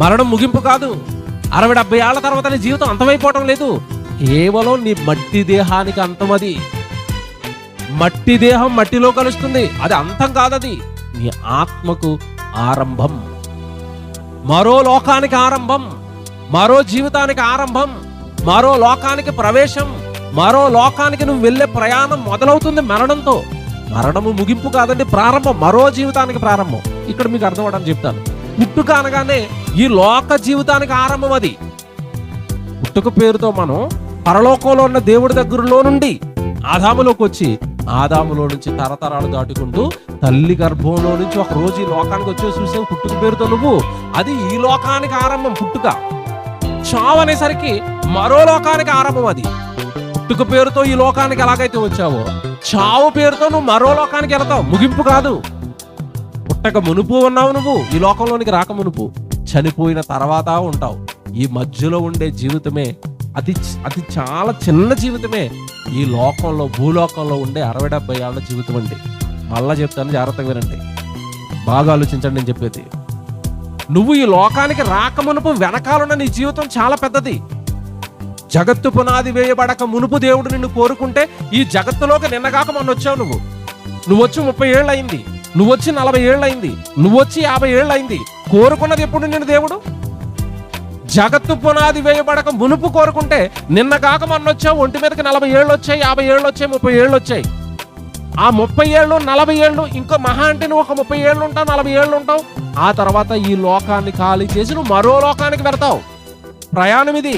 మరణం ముగింపు కాదు. 60-70 ఏళ్ల తర్వాత నీ జీవితం అంతమైపోవటం లేదు. కేవలం నీ మట్టి దేహానికి అంతం. అది మట్టి దేహం మట్టిలో కలుస్తుంది, అది అంతం కాదది. నీ ఆత్మకు ఆరంభం, మరో లోకానికి ఆరంభం, మరో జీవితానికి ఆరంభం, మరో లోకానికి ప్రవేశం, మరో లోకానికి నువ్వు వెళ్ళే ప్రయాణం మొదలవుతుంది మరణంతో. మరణము ముగింపు కాదండి, ప్రారంభం, మరో జీవితానికి ప్రారంభం. ఇక్కడ మీకు అర్థం అవడానికి చెప్తాను. పుట్టుక అనగానే ఈ లోక జీవితానికి ఆరంభం. అది పుట్టుక పేరుతో మనం పరలోకంలో ఉన్న దేవుడి దగ్గరలో నుండి ఆదాములోకి వచ్చి, ఆదాములో నుంచి తరతరాలు దాటుకుంటూ తల్లి గర్భంలో నుంచి ఒక రోజు ఈ లోకానికి వచ్చే చూసావు. పుట్టుక పేరుతో నువ్వు, అది ఈ లోకానికి ఆరంభం. పుట్టుక చావు అనేసరికి మరో లోకానికి ఆరంభం. అది పుట్టుక పేరుతో ఈ లోకానికి ఎలాగైతే వచ్చావో, చావు పేరుతో నువ్వు మరో లోకానికి వెళతావు. ముగింపు కాదు. పుట్టక మునుపు ఉన్నావు నువ్వు, ఈ లోకంలోనికి రాక మునుపు. చనిపోయిన తర్వాత ఉంటావు. ఈ మధ్యలో ఉండే జీవితమే అది చాలా చిన్న జీవితమే. ఈ లోకంలో, భూలోకంలో ఉండే 60-70 ఏళ్ల జీవితం అండి. మళ్ళా చెప్తాను, జాగ్రత్తగా వినండి, బాగా ఆలోచించండి నేను చెప్పేది. నువ్వు ఈ లోకానికి రాక మునుపు వెనకాలన్న నీ జీవితం చాలా పెద్దది. జగత్తు పునాది వేయబడక మునుపు దేవుడు నిన్ను కోరుకుంటే ఈ జగత్తులోకి నిన్నగాక మొన్న వచ్చావు. నువ్వు వచ్చి 30 ఏళ్ళు అయింది, నువ్వు వచ్చి 40 ఏళ్ళు అయింది, నువ్వు వచ్చి 50 ఏళ్ళు అయింది. కోరుకున్నది ఎప్పుడు నిన్ను దేవుడు? జగత్తు పునాది వేయబడక మునుపు కోరుకుంటే నిన్నగాక మొన్న వచ్చావు. ఒంటి మీదకి 40 ఏళ్ళు వచ్చాయి, 50 ఏళ్ళు వచ్చాయి, 30 ఏళ్ళు వచ్చాయి. ఆ 30 ఏళ్ళు 40 ఏళ్ళు ఇంకో మహా అంటే నువ్వు ఒక 30 ఏళ్ళు ఉంటావు, 40 ఏళ్ళు ఉంటావు. ఆ తర్వాత ఈ లోకాన్ని ఖాళీ చేసి నువ్వు మరో లోకానికి వెళ్తావు. ప్రయాణం ఇది.